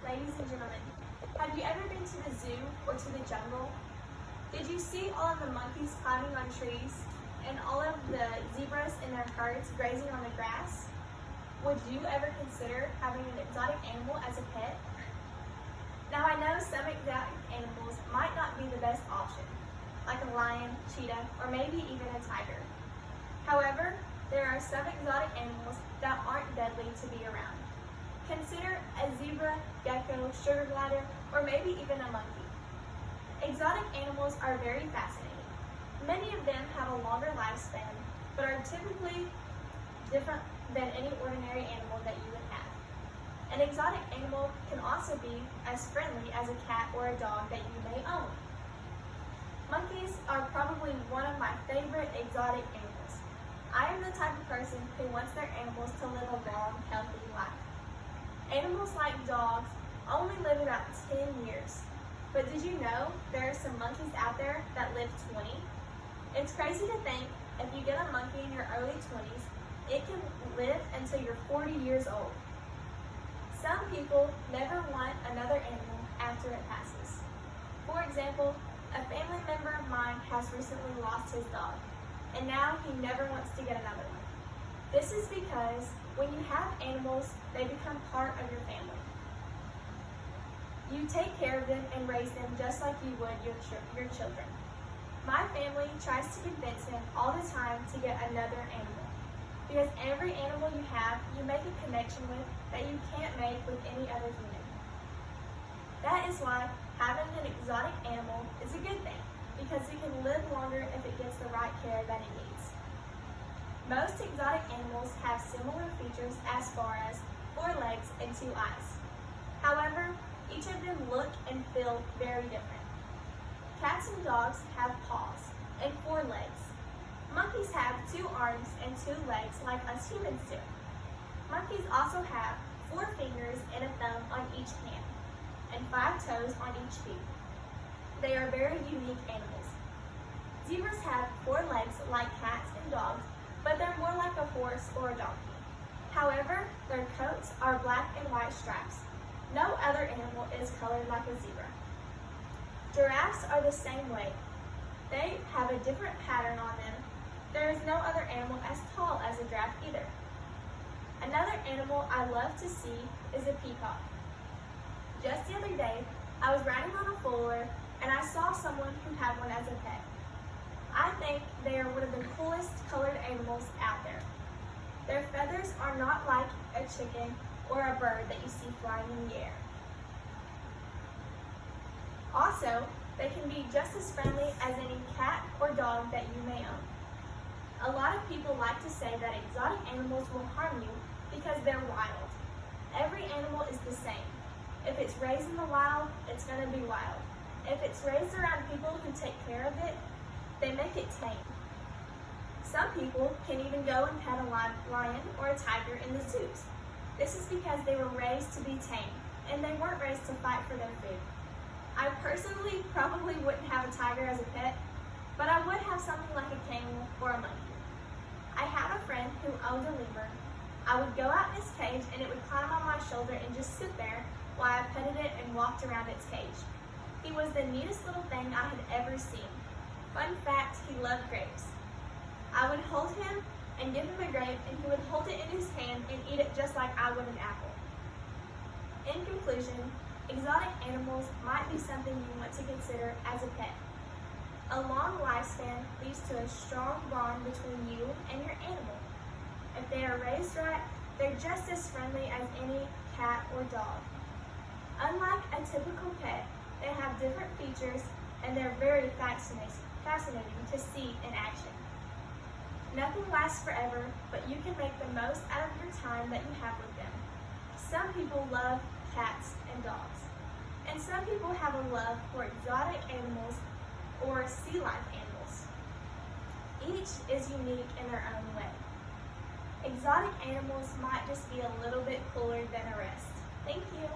Ladies and gentlemen, have you ever been to the zoo or to the jungle? Did you see all of the monkeys climbing on trees and all of the zebras in their herds grazing on the grass? Would you ever consider having an exotic animal as a pet? Now I know some exotic animals might not be the best option, like a lion, cheetah, or maybe even a tiger. However, there are some exotic animals that aren't deadly to be around. Consider a zebra, gecko, sugar glider, or maybe even a monkey. Exotic animals are very fascinating. Many of them have a longer lifespan, but are typically different than any ordinary animal that you would have. An exotic animal can also be as friendly as a cat or a dog that you may own. Monkeys are probably one of my favorite exotic animals. I am the type of person who wants their animals to live a long, healthy life. Animals like dogs only live about 10 years. But did you know there are some monkeys out there that live 20? It's crazy to think if you get a monkey in your early 20s, it can live until you're 40 years old. Some people never want another animal after it passes. For example, a family member of mine has recently lost his dog, and now he never wants to get another one. This is because when you have animals, they become part of your family. You take care of them and raise them just like you would your children. My family tries to convince him all the time to get another animal, because every animal you have, you make a connection with that you can't make with any other human. That is why having an exotic animal is a good thing, because it can live longer if it gets the right care that it needs. Most exotic animals have similar features as far as 4 legs and 2 eyes. However, each of them look and feel very different. Cats and dogs have paws and 4 legs. Monkeys have 2 arms and 2 legs like us humans do. Monkeys also have 4 fingers and a thumb on each hand, and 5 toes on each feet. They are very unique animals. Zebras have 4 legs like cats and dogs, but they're more like a horse or a donkey. However, their coats are black and white stripes. No other animal is colored like a zebra. Giraffes are the same way. They have a different pattern on them. There is no other animal as tall as a giraffe either. Another animal I love to see is a peacock. Just the other day, I was riding on a four-wheeler and I saw someone who had one as a pet. I think they are one of the coolest colored animals out there. Their feathers are not like a chicken or a bird that you see flying in the air. Also, they can be just as friendly as any cat or dog that you may own. A lot of people like to say that exotic animals will harm you because they're wild. Every animal is the same. If it's raised in the wild, it's going to be wild. If it's raised around people who take care of it, they make it tame. Some people can even go and pet a lion or a tiger in the zoos. This is because they were raised to be tame, and they weren't raised to fight for their food. I personally probably wouldn't have a tiger as a pet, but I would have something like a camel or a monkey. I had a friend who owned a lemur. I would go out in his cage and it would climb on my shoulder and just sit there while I petted it and walked around its cage. He was the neatest little thing I had ever seen. Fun fact, he loved grapes. I would hold him and give him a grape, and he would hold it in his hand and eat it just like I would an apple. In conclusion, exotic animals might be something you want to consider as a pet. A long lifespan leads to a strong bond between you and your animal. If they are raised right, they're just as friendly as any cat or dog. Unlike a typical pet, they have different features and they're very fascinating to see in action. Nothing lasts forever, but you can make the most out of your time that you have with them. Some people love cats and dogs, and some people have a love for exotic animals or sea life animals. Each is unique in their own way. Exotic animals might just be a little bit cooler than the rest. Thank you.